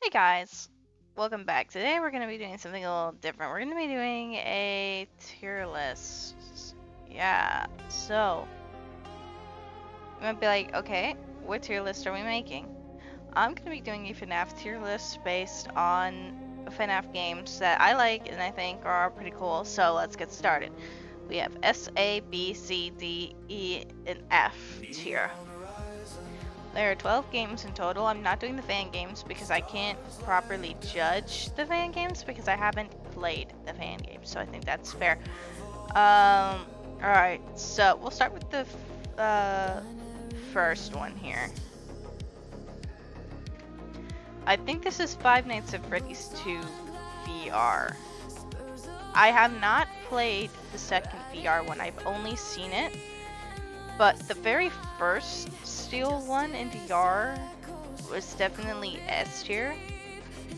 Hey guys, welcome back. Today we're going to be doing something a little different. We're going to be doing a tier list. Yeah, so you might be like, okay, what tier list are we making? I'm going to be doing a Fnaf tier list based on Fnaf games that I like and I think are pretty cool. So let's get started. We have S, A, B, C, D, E, and F tier. There are 12 games in total. I'm not doing the fan games because I can't properly judge the fan games because I haven't played the fan games. So I think that's fair. Alright, so we'll start with the first one here. I think this is Five Nights at Freddy's 2 VR. I have not played the second VR one. I've only seen it. But the very first Steel one in VR was definitely S tier.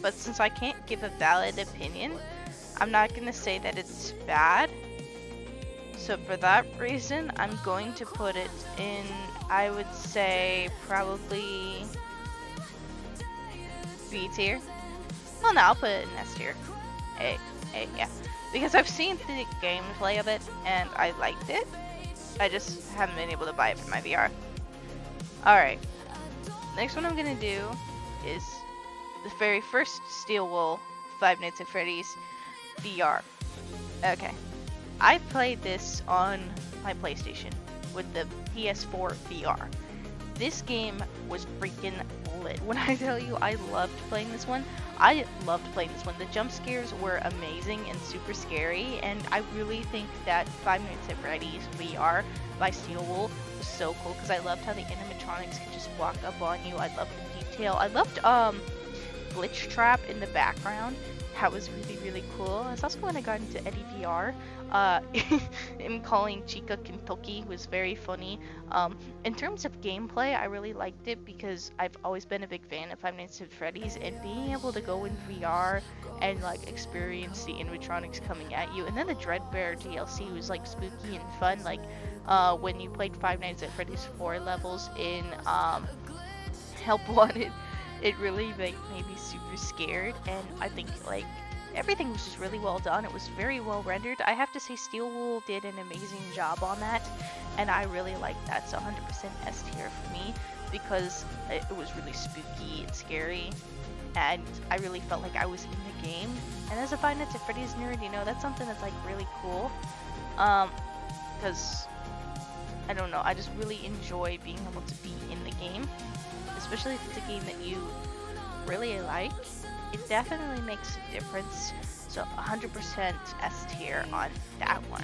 But since I can't give a valid opinion, I'm not going to say that it's bad. So for that reason, I'm going to put it in, I would say, probably B tier. Well, no, I'll put it in S tier. A, yeah. Because I've seen the gameplay of it, and I liked it. I just haven't been able to buy it for my VR. Alright. Next one I'm gonna do is the very first Steel Wool Five Nights at Freddy's VR. Okay. I played this on my PlayStation with the PS4 VR. This game was freaking lit. When I tell you I loved playing this one, I loved playing this one. The jump scares were amazing and super scary, and I really think that Five Nights at Freddy's VR by Steel Wool was so cool because I loved how the animatronics could just walk up on you. I loved the detail. I loved Glitch Trap in the background. That was really cool. That's also when I got into Eddie VR. Him calling Chica Kentucky was very funny. In terms of gameplay, I really liked it because I've always been a big fan of Five Nights at Freddy's, and being able to go in VR and like experience the animatronics coming at you, and then the Dreadbear DLC was like spooky and fun. Like when you played Five Nights at Freddy's 4 levels in Help Wanted, it really like made me super scared, and I think like everything was just really well done. It was very well rendered. I have to say Steel Wool did an amazing job on that, and I really liked that. So 100% S tier for me because it was really spooky and scary, and I really felt like I was in the game. And as a Five Nights at Freddy's nerd, you know, that's something that's like really cool. Because I don't know, I just really enjoy being able to be in the game, especially if it's a game that you really like. It definitely makes a difference. So 100% S tier on that one.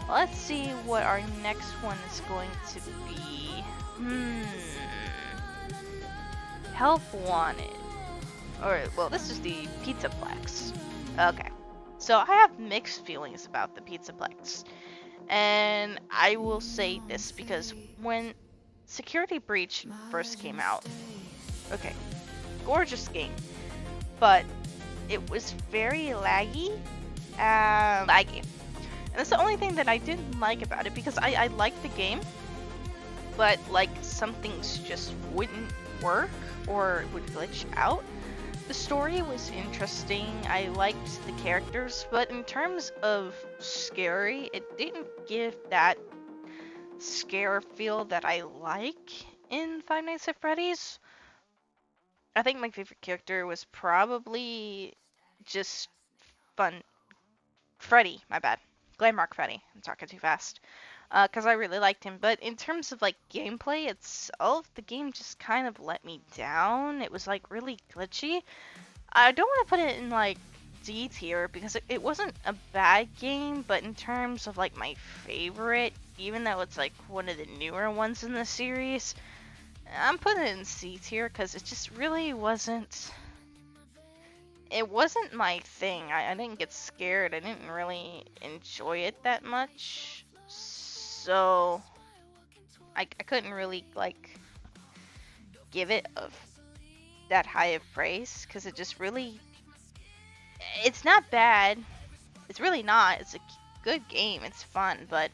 Let's see what our next one is going to be. Help Wanted. Or, well, this is the Pizzaplex. Okay. So I have mixed feelings about the Pizzaplex. And I will say this because when Security Breach first came out, okay, gorgeous game, but it was very laggy. And that's the only thing that I didn't like about it, because I liked the game, but like some things just wouldn't work or would glitch out. The story was interesting, I liked the characters, but in terms of scary, it didn't give that scare feel that I like in Five Nights at Freddy's. I think my favorite character was probably just fun. Freddy, my bad. Glamrock Freddy. I'm talking too fast. Because I really liked him. But in terms of like gameplay itself, the game just kind of let me down. It was like really glitchy. I don't want to put it in like D tier because it wasn't a bad game, but in terms of like my favorite, even though it's like one of the newer ones in the series, I'm putting it in C tier because it just really wasn't. It wasn't my thing. I didn't get scared. I didn't really enjoy it that much. So I couldn't really like give it that high of praise because it just really. It's not bad. It's really not. It's a good game. It's fun, but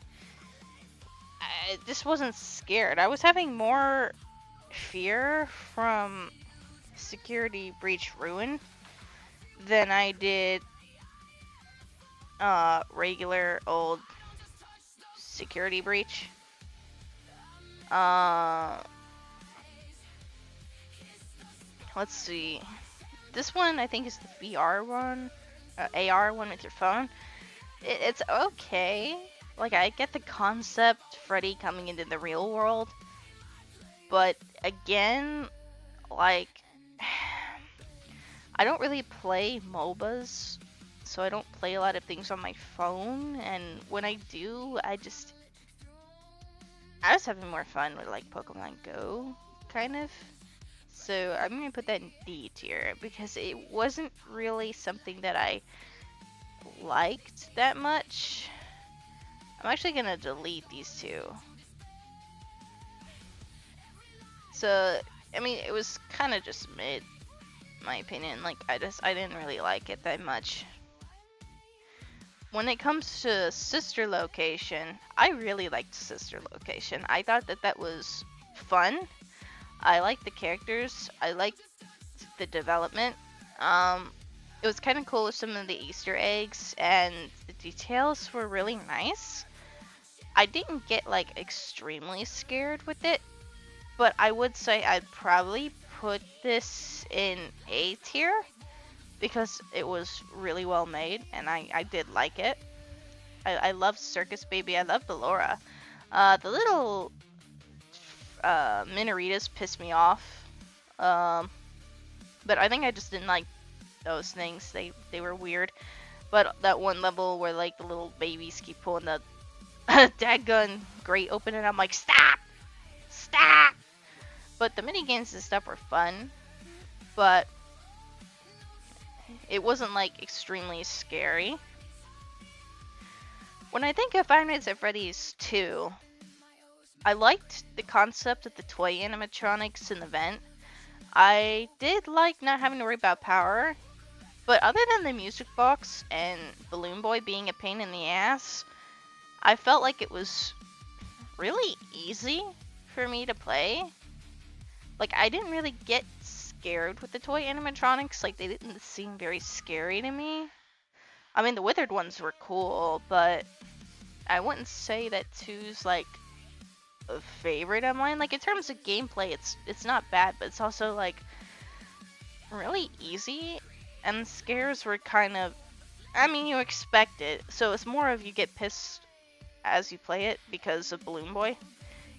I just wasn't scared. I was having more fear from Security Breach Ruin than I did regular old Security Breach. Let's see. This one I think is the VR one, AR one with your phone. It's okay. Like, I get the concept, Freddy coming into the real world, but again, like, I don't really play MOBAs, so I don't play a lot of things on my phone, and when I do, I was having more fun with, like, Pokemon Go, kind of. So I'm gonna put that in D tier, because it wasn't really something that I liked that much. I'm actually gonna delete these two. So, I mean, it was kind of just mid, in my opinion. Like, I didn't really like it that much. When it comes to Sister Location, I really liked Sister Location. I thought that was fun. I liked the characters. I liked the development. It was kind of cool with some of the Easter eggs, and the details were really nice. I didn't get, like, extremely scared with it, but I would say I'd probably put this in A tier because it was really well made, and I did like it. I love Circus Baby. I love Ballora. The little Minoritas pissed me off, but I think I just didn't like those things. They were weird. But that one level where, like, the little babies keep pulling the dadgun grate open, and I'm like, stop! Stop! But the mini games and stuff were fun, but it wasn't, like, extremely scary. When I think of Five Nights at Freddy's 2, I liked the concept of the toy animatronics in the vent. I did like not having to worry about power, but other than the music box and Balloon Boy being a pain in the ass, I felt like it was really easy for me to play. Like, I didn't really get scared with the toy animatronics. Like, they didn't seem very scary to me. I mean, the withered ones were cool, but I wouldn't say that 2's, like, a favorite of mine. Like, in terms of gameplay, it's not bad, but it's also, like, really easy, and scares were kind of, I mean, you expect it, so it's more of you get pissed as you play it because of Balloon Boy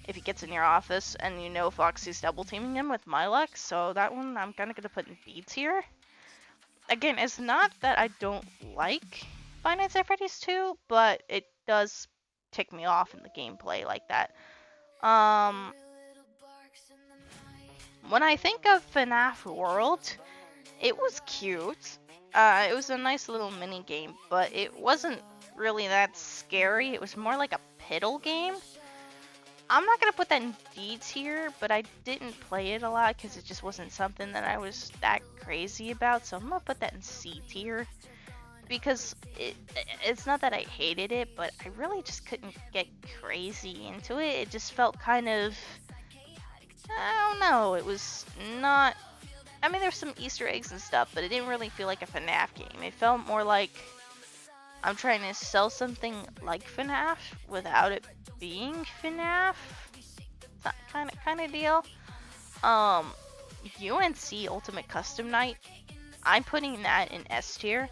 if he gets in your office, and you know Foxy's double teaming him with Milox, so that one I'm kind of gonna put in B tier. Again, it's not that I don't like Five Nights at Freddy's 2, but it does tick me off in the gameplay like that. When I think of Fnaf World, it was cute. It was a nice little mini game, but it wasn't really that scary. It was more like a piddle game. I'm not gonna put that in D tier, but I didn't play it a lot because it just wasn't something that I was that crazy about. So I'm gonna put that in C tier because it's not that I hated it, but I really just couldn't get crazy into it. It just felt kind of, I don't know. It was not. I mean, there's some Easter eggs and stuff, but it didn't really feel like a FNAF game. It felt more like I'm trying to sell something like FNAF without it being FNAF. That kind of deal. UNC Ultimate Custom Night, I'm putting that in S tier.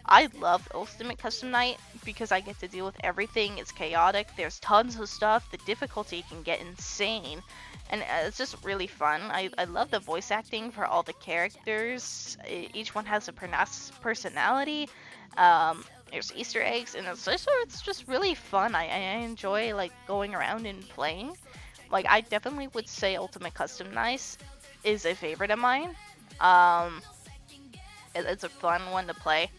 I love Ultimate Custom Night because I get to deal with everything. It's chaotic. There's tons of stuff. The difficulty can get insane. And it's just really fun. I love the voice acting for all the characters. Each one has a personality. There's Easter eggs, and it's just really fun. I enjoy, like, going around and playing. Like, I definitely would say Ultimate Custom Night is a favorite of mine. It's a fun one to play.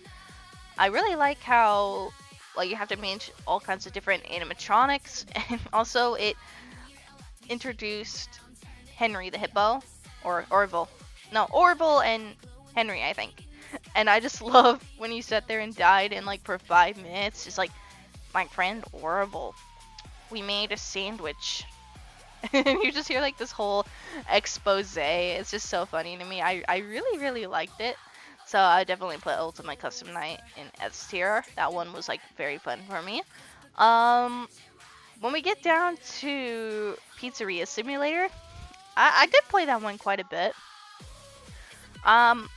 I really like how, like, you have to manage all kinds of different animatronics, and also it introduced Henry the Hippo, or Orville. No, Orville and Henry, I think. And I just love when he sat there and died in, like, for 5 minutes. Just like, my friend Orville, we made a sandwich. And you just hear like this whole expose. It's just so funny to me. I really, really liked it. So I definitely put Ultimate Custom Night in S tier. That one was like very fun for me. Um, when we get down to Pizzeria Simulator, I did play that one quite a bit. I'll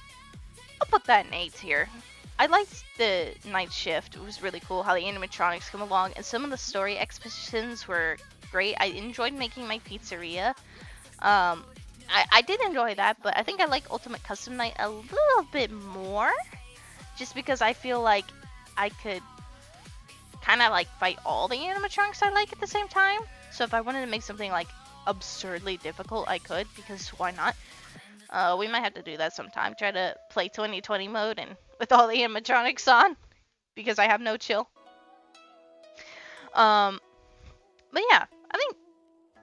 put that in A tier. I liked the night shift. It was really cool how the animatronics come along, and some of the story expositions were great. I enjoyed making my pizzeria. I did enjoy that, but I think I like Ultimate Custom Night a little bit more, just because I feel like I could kind of like fight all the animatronics I like at the same time. So if I wanted to make something like absurdly difficult, I could, because why not? We might have to do that sometime. Try to play 2020 mode and with all the animatronics on, because I have no chill. But yeah, I think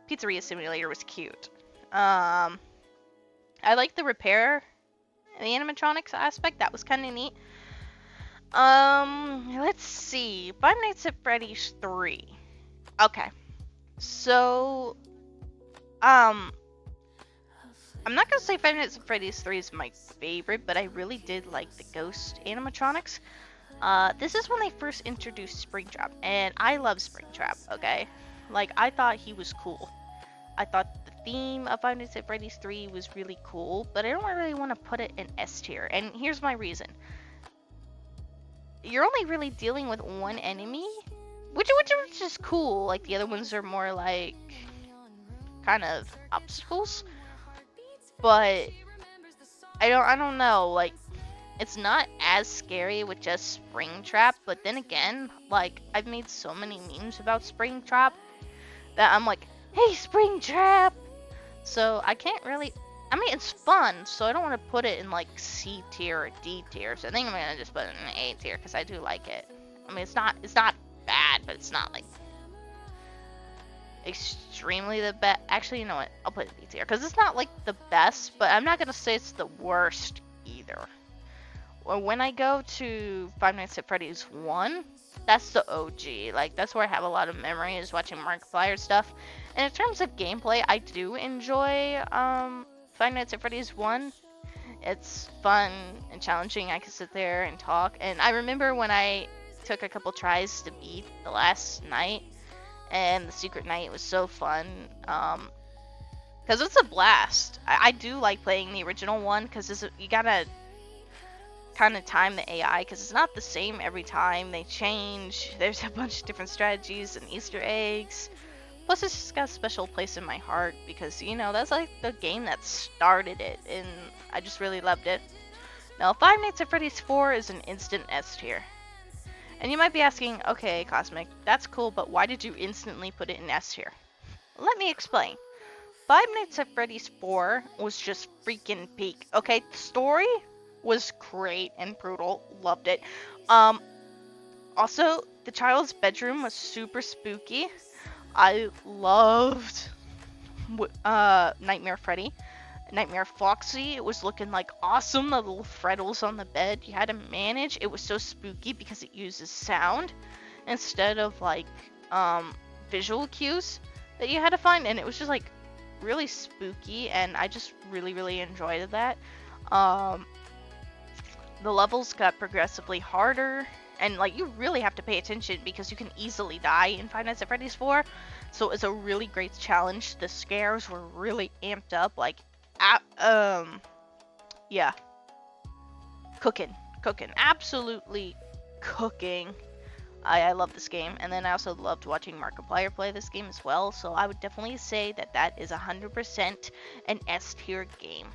Pizzeria Simulator was cute. I like the repair and the animatronics aspect. That was kind of neat. Let's see. Five Nights at Freddy's 3. Okay. So, I'm not gonna say Five Nights at Freddy's 3 is my favorite, but I really did like the ghost animatronics. This is when they first introduced Springtrap, and I love Springtrap, okay? Like, I thought he was cool. I thought the theme of Five Nights at Freddy's 3 was really cool, but I don't really want to put it in S tier, and here's my reason. You're only really dealing with one enemy, which is cool. Like, the other ones are more like kind of obstacles, but I don't know, like, it's not as scary with just Springtrap, but then again, like, I've made so many memes about Springtrap that I'm like, hey, Springtrap! So I can't really, I mean, it's fun, so I don't want to put it in like C tier or D tier, so I think I'm gonna just put it in A tier, because I do like it. I mean, it's not bad, but it's not like extremely the best. Actually, you know what? I'll put it in B tier, because it's not like the best, but I'm not gonna say it's the worst either. Or when I go to Five Nights at Freddy's 1, that's the OG. Like, that's where I have a lot of memories watching Markiplier stuff. And in terms of gameplay, I do enjoy Five Nights at Freddy's 1. It's fun and challenging. I can sit there and talk. And I remember when I took a couple tries to beat the last night, and the secret night, it was so fun. Because it's a blast. I do like playing the original one, because you gotta kind of time the AI, because it's not the same every time. They change. There's a bunch of different strategies and Easter eggs. Plus, it's just got a special place in my heart, because, you know, that's like the game that started it, and I just really loved it. Now, Five Nights at Freddy's 4 is an instant S tier. And you might be asking, okay, Cosmic, that's cool, but why did you instantly put it in S tier? Let me explain. Five Nights at Freddy's 4 was just freaking peak. Okay, the story was great and brutal. Loved it. Also, the child's bedroom was super spooky. I loved Nightmare Freddy. Nightmare Foxy, it was looking like awesome. The little freckles on the bed you had to manage. It was so spooky because it uses sound instead of like visual cues that you had to find, and it was just like really spooky, and I just really, really enjoyed that. The levels got progressively harder, and like you really have to pay attention because you can easily die in Five Nights at Freddy's 4. So it's a really great challenge. The scares were really amped up, like yeah, cooking, absolutely cooking. I love this game, and then I also loved watching Markiplier play this game as well. So I would definitely say that that is 100% an S tier game.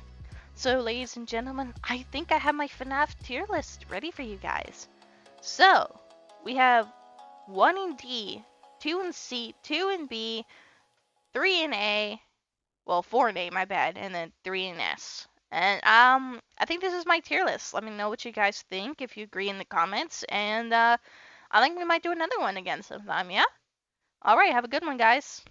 So, ladies and gentlemen, I think I have my Fnaf tier list ready for you guys. So, we have 1 in D, 2 in C, 2 in B, 3 in A, well, 4 in A, my bad, and then 3 in S. And I think this is my tier list. Let me know what you guys think, if you agree, in the comments, and I think we might do another one again sometime, yeah? Alright, have a good one, guys.